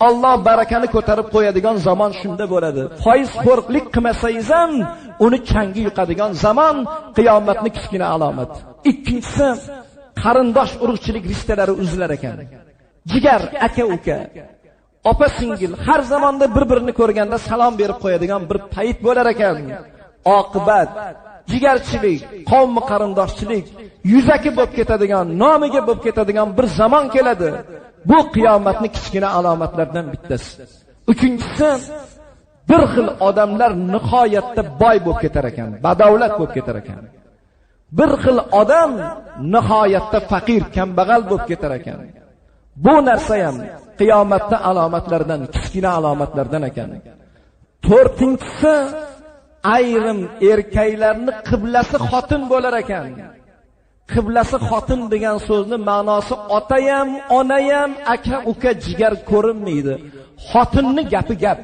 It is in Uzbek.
Alloh barakani ko'tarib qo'yadigan zamon shunda bo'ladi. Foizxo'rlik qilmasangiz ham uni changi yuqadigan zamon qiyomatning kichkina alomati. Ikkinchisi, qarindosh urug'chilik rishtalari uzilar ekan. Jigar, aka-uka, opa-singil har zamonda bir-birini ko'rganda salom berib qo'yadigan bir payt bo'lar ekan. Oqibat jigarchilik, qavm qarindoshchilik yuzaki bo'lib ketadigan, nomiga bo'lib ketadigan bir zamon keladi. Bu qiyomatning kichkina alomatlaridan bittasi. Uchinchisi, bir xil odamlar nihoyatda boy bo'lib ketar ekan, badavlat bo'lib ketar ekan. Bir xil odam nihoyatda faqir, kambag'al bo'lib ketar ekan. Bu narsa ham qiyomatning alomatlaridan, kichkina alomatlardan ekan. To'rtinchisi, ayrim erkaklarning qiblasi xotin bo'lar ekan. Qiblasi xotin degan so'zni ma'nosi ota ham, ona ham, aka, uka, jigar ko'rinmaydi. Xotinning gapi gap.